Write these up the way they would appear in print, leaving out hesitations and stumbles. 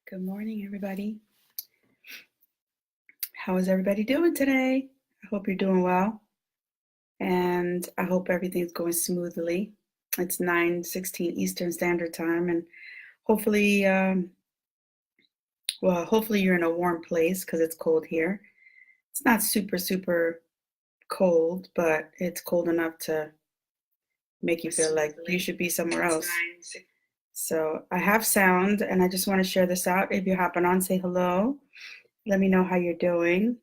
Good morning, everybody. How is everybody doing today? I hope you're doing well, and I hope everything's going smoothly. It's 9:16 Eastern Standard Time, and hopefully, hopefully you're in a warm place because it's cold here. It's not super cold, but it's cold enough to make you feel like you should be somewhere else. So I have sound, and I just want to share this out. If you happen on, say hello. Let me know how you're doing.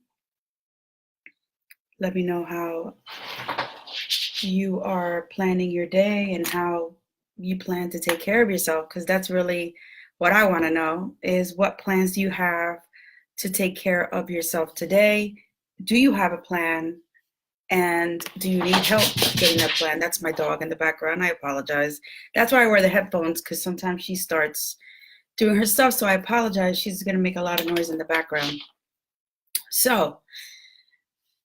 Let me know how you are planning your day and how you plan to take care of yourself, because that's really what I want to know is what plans do you have to take care of yourself today? Do you have a plan? And do you need help getting that plan? That's my dog in the background. I apologize. That's why I wear the headphones, because sometimes she starts doing her stuff. So I apologize. She's going to make a lot of noise in the background. So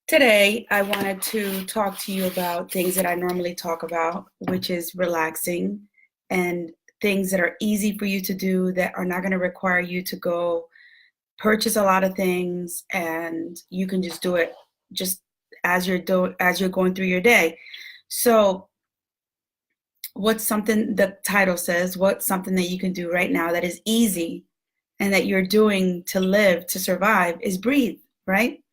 today, I wanted to talk to you about things that I normally talk about, which is relaxing and things that are easy for you to do that are not going to require you to go purchase a lot of things, and you can just do it just as you're going through your day. So what's something, the title says, what's something that you can do right now that is easy and that you're doing to live, to survive, is breathe, right?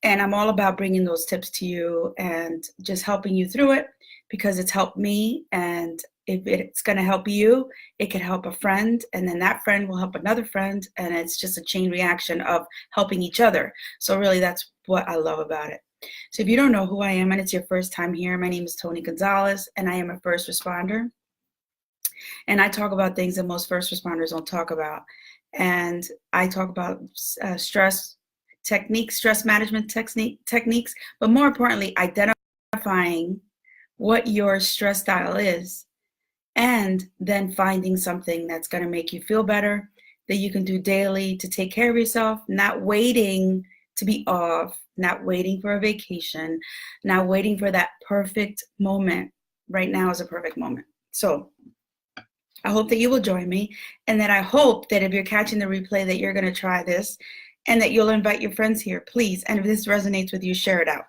And I'm all about bringing those tips to you and just helping you through it, because it's helped me. And if it's going to help you, it could help a friend, and then that friend will help another friend. And it's just a chain reaction of helping each other. So really, that's what I love about it. So if you don't know who I am and it's your first time here, my name is Tony Gonzalez, and I am a first responder. And I talk about things that most first responders don't talk about. And I talk about stress techniques, stress management techniques, but more importantly, identifying what your stress style is, and then finding something that's going to make you feel better, that you can do daily to take care of yourself, not waiting to be off, not waiting for a vacation, not waiting for that perfect moment. Right now is a perfect moment. So I hope that you will join me, and that I hope that if you're catching the replay that you're going to try this, and that you'll invite your friends here, please. And if this resonates with you, share it out.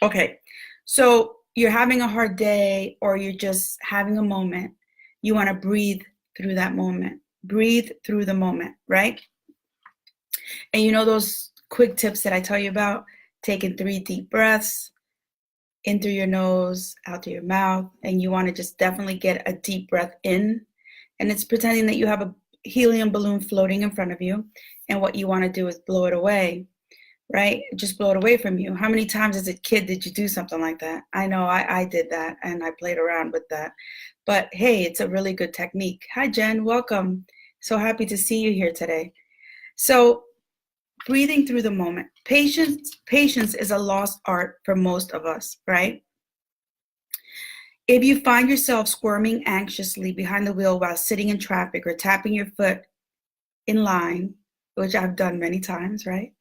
Okay, so you're having a hard day, or you're just having a moment. You want to breathe through that moment. Breathe through the moment, right? And you know those quick tips that I tell you about? Taking 3 deep breaths, in through your nose, out through your mouth. And you want to just definitely get a deep breath in. And it's pretending that you have a helium balloon floating in front of you. And what you want to do is blow it away, right? Just blow it away from you. How many times as a kid did you do something like that? I know I did that, and I played around with that. But hey, it's a really good technique. Hi, Jen. Welcome. So happy to see you here today. So breathing through the moment. Patience is a lost art for most of us, right? If you find yourself squirming anxiously behind the wheel while sitting in traffic, or tapping your foot in line, which I've done many times, right?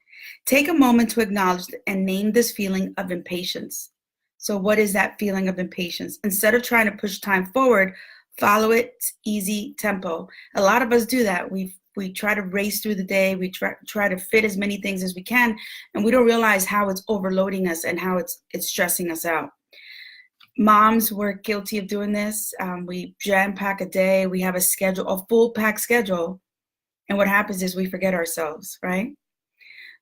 Take a moment to acknowledge and name this feeling of impatience. So what is that feeling of impatience? Instead of trying to push time forward, follow its easy tempo. A lot of us do that. We try to race through the day. We try to fit as many things as we can, and we don't realize how it's overloading us and how it's stressing us out. Moms, we're guilty of doing this. We jam pack a day. We have a schedule, a full pack schedule. And what happens is we forget ourselves, right?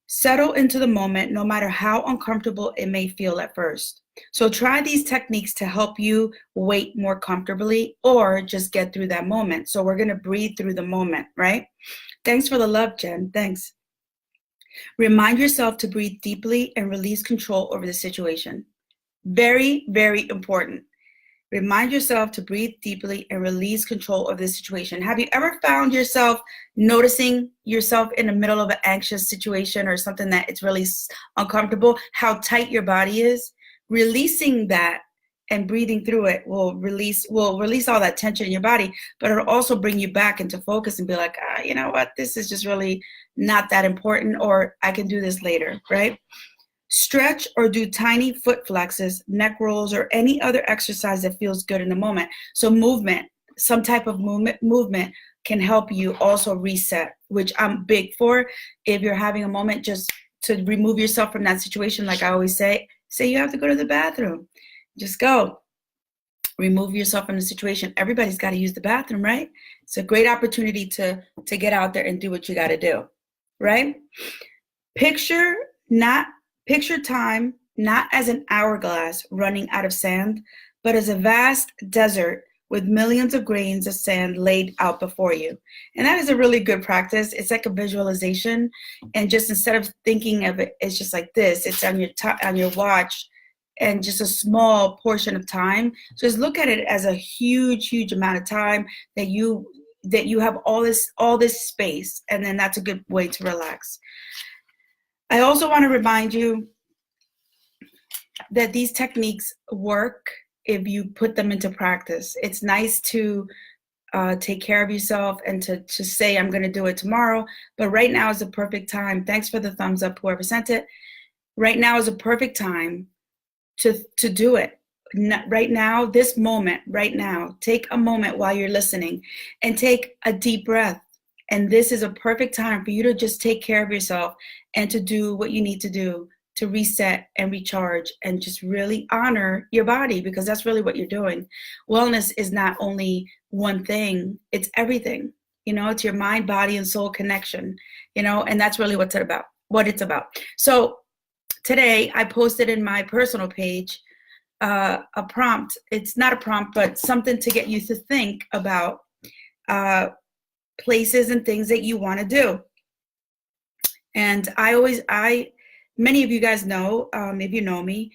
Settle into the moment, no matter how uncomfortable it may feel at first. So try these techniques to help you wait more comfortably, or just get through that moment. So we're going to breathe through the moment, right? Thanks for the love, Jen. Thanks. Remind yourself to breathe deeply and release control over the situation. Very, very important. Remind yourself to breathe deeply and release control of the situation. Have you ever found yourself noticing yourself in the middle of an anxious situation or something that it's really uncomfortable, how tight your body is? Releasing that and breathing through it will release all that tension in your body, but it'll also bring you back into focus and be like, you know what, this is just really not that important, or I can do this later, right? Stretch or do tiny foot flexes, neck rolls, or any other exercise that feels good in the moment. So movement, some type of movement can help you also reset, which I'm big for. If you're having a moment, just to remove yourself from that situation, like I always say you have to go to the bathroom. Just go. Remove yourself from the situation. Everybody's got to use the bathroom, right? It's a great opportunity to get out there and do what you got to do, right? Picture time not as an hourglass running out of sand, but as a vast desert with millions of grains of sand laid out before you. And that is a really good practice. It's like a visualization. And just instead of thinking of it, it's just like this, it's on your watch, and just a small portion of time. Just look at it as a huge, huge amount of time that you have all this space, and then that's a good way to relax. I also want to remind you that these techniques work if you put them into practice. It's nice to take care of yourself and to say, I'm going to do it tomorrow, but right now is the perfect time. Thanks for the thumbs up, whoever sent it. Right now is a perfect time to do it. Right now, this moment, right now, take a moment while you're listening and take a deep breath. And this is a perfect time for you to just take care of yourself and to do what you need to do to reset and recharge and just really honor your body, because that's really what you're doing. Wellness is not only one thing, it's everything. It's your mind, body, and soul connection, and that's really what it's about. So today, I posted in my personal page a prompt. It's not a prompt, but something to get you to think about places and things that you want to do. And many of you guys know, if you know me,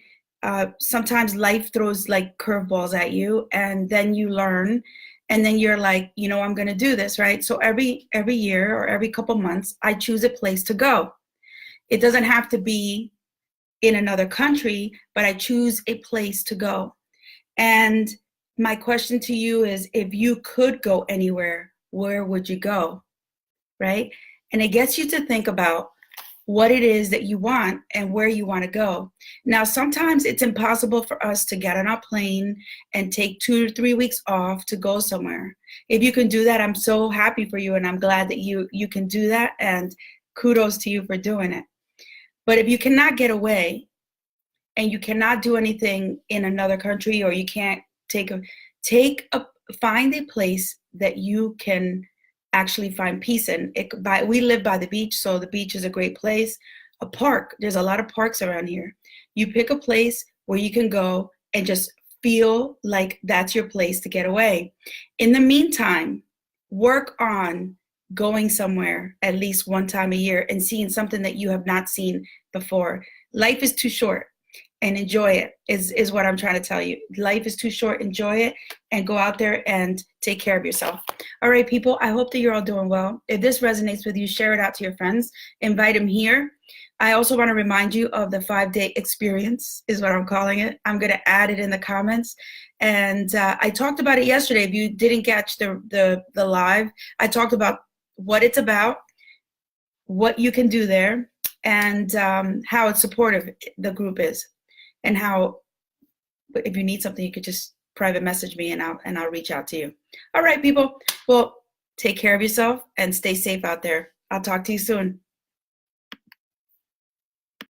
sometimes life throws like curveballs at you, and then you learn, and then you're like, I'm going to do this, right? So every year or every couple months, I choose a place to go. It doesn't have to be in another country, but I choose a place to go. And my question to you is, if you could go anywhere, where would you go, right? And it gets you to think about what it is that you want and where you want to go. Now, sometimes it's impossible for us to get on a plane and take 2 to 3 weeks off to go somewhere. If you can do that, I'm so happy for you, and I'm glad that you can do that, and kudos to you for doing it. But if you cannot get away and you cannot do anything in another country, or you can't find a place that you can actually find peace in. We live by the beach, so the beach is a great place. A park, there's a lot of parks around here. You pick a place where you can go and just feel like that's your place to get away. In the meantime, work on going somewhere at least one time a year and seeing something that you have not seen before. Life is too short, and enjoy it is what I'm trying to tell you. Life is too short. Enjoy it and go out there and take care of yourself. All right, people, I hope that you're all doing well. If this resonates with you, share it out to your friends. Invite them here. I also want to remind you of the 5-day experience, is what I'm calling it. I'm going to add it in the comments. And I talked about it yesterday. If you didn't catch the live, I talked about what it's about, what you can do there, and how it's supportive the group is, and how if you need something, you could just private message me and I'll reach out to you. All right, people. Well, take care of yourself and stay safe out there. I'll talk to you soon.